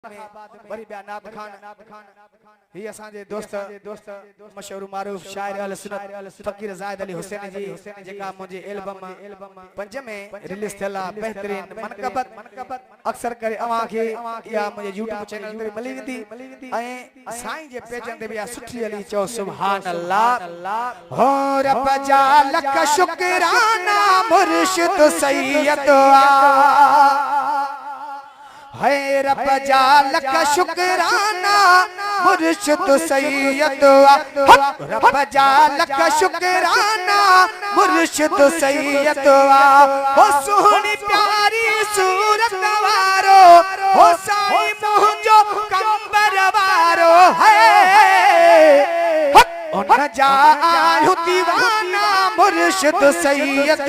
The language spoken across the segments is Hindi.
वरी बिया नात खान ही असांजे दोस्त मशहूर मारूफ शायर अल सुन्नत फकीर ज़ाहिद अली हुसैन जी जेका मुझे एल्बम 5 में रिलीज थियला बेहतरीन मनकबत अक्सर करे अवां के या मुझे YouTube चैनल ते मिली वेंदी ऐं साईं जे पेजन ते बिया सुठी अली चो सुभान अल्लाह हो रब जा लख शुक्राना मुर्शिद सैयद है रब जा लख शुक्राना मुर्शिद सैयद रब जा लख शुक्राना मुर्शिद सैयद हो सोहनी प्यारी सूरत वारो हो साईं मुंहिंजो कंबर वारो है उन जा आयो दीवाना मुर्शिद सैयद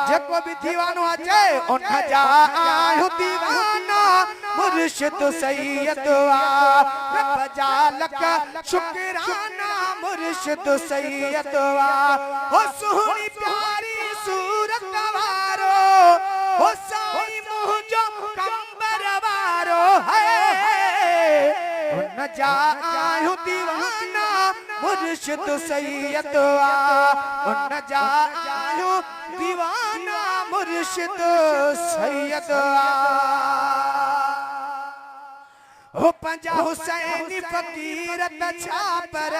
जेको भी दीवानो अचे उन जा आयो दीवाना मुर्शिद सैयद रब जा लख शुक्राना मुर्शिद सैयद हो सुहनी प्यारी सूरत वारो हो साईं मुंहिंजो कंबर वारो है उन जा आयो दीवाना मुर्शिद सैयद उन जा आयो दीवाना मुर्शिद सैयद हो पंजा हुसैनी फकीर त छापर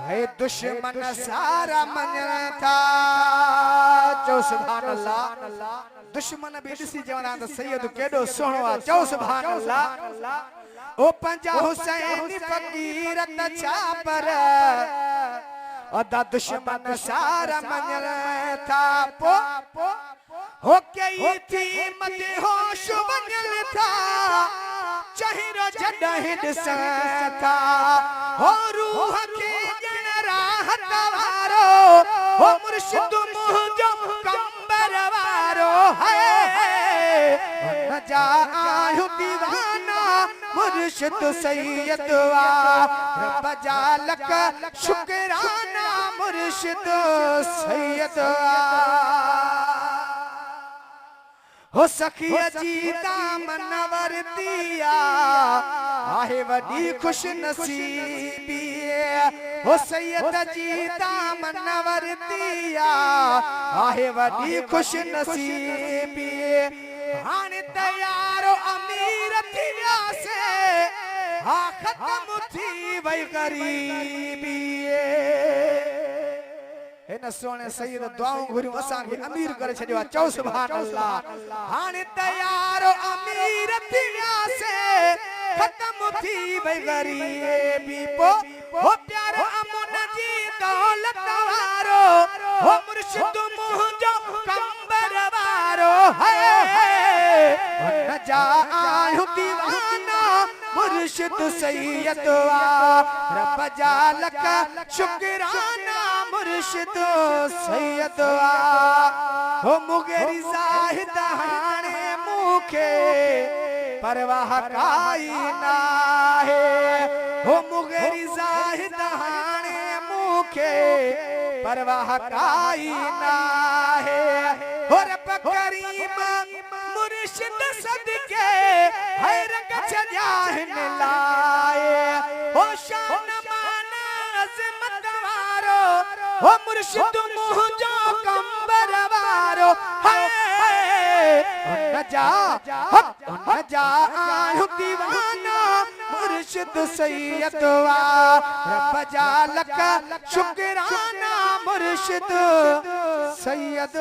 है दुश्मन सारा मनन था चो सुभान अल्लाह दुश्मन भी ॾिसी चवंदा त सैयद केॾो सुहिणो आहे चो सुभान अल्लाह ओ पंजा हुसैनी फकीर त छापर अदा दुश्मन सारा मनन था पो हो कई थी मते होश वंगल था चहिरो जॾहिं ॾिसां था हो रूह खे ॼण राहत वारो हो मुर्शिद मुंहिंजो कंबर वारो है उन जा आयो दीवाना मुर्शिद सैयद रब जा लख शुक्राना मुर्शिद सैयद हो सखिया जी दामन वरतिया आहे वडी खुश नसीबी हो सैयद जी दामन वरतिया आहे वडी खुश नसीबी हाणे तयारो अमीर थिया से हा खत्म थी वई गरीबी न सोने सैयद दुआऊं घुरियूं असां खे अमीर करे छॾियो आहे चओ सुभान अल्लाह हाणे तयारो अमीर थियासे खत्म थी वई गरीबी पो हो प्यार अमुन जी दौलत वारो हो मुर्शिद मुंहिंजो कंबर वारो है उन जा आयो दीवाना मुर्शिद सैयद रब जा लख शुक्राना मुर्शिद सैयद हो मुगेरी ज़ाहिद हाणे मूंखे परवाह काई नाहे हो मुगेरी ज़ाहिद हाणे मूंखे परवाह काई नाहे हो रब करीम मुर्शिद सदके हर कछ जाहिन लाए हो शान मान अज़मत वारो हो मुर्शिद मुंहिंजो कंबर वारो है उन जा आयो दीवाना मुर्शिद सैयद रब जा लख शुक्राना मुर्शिद सैयद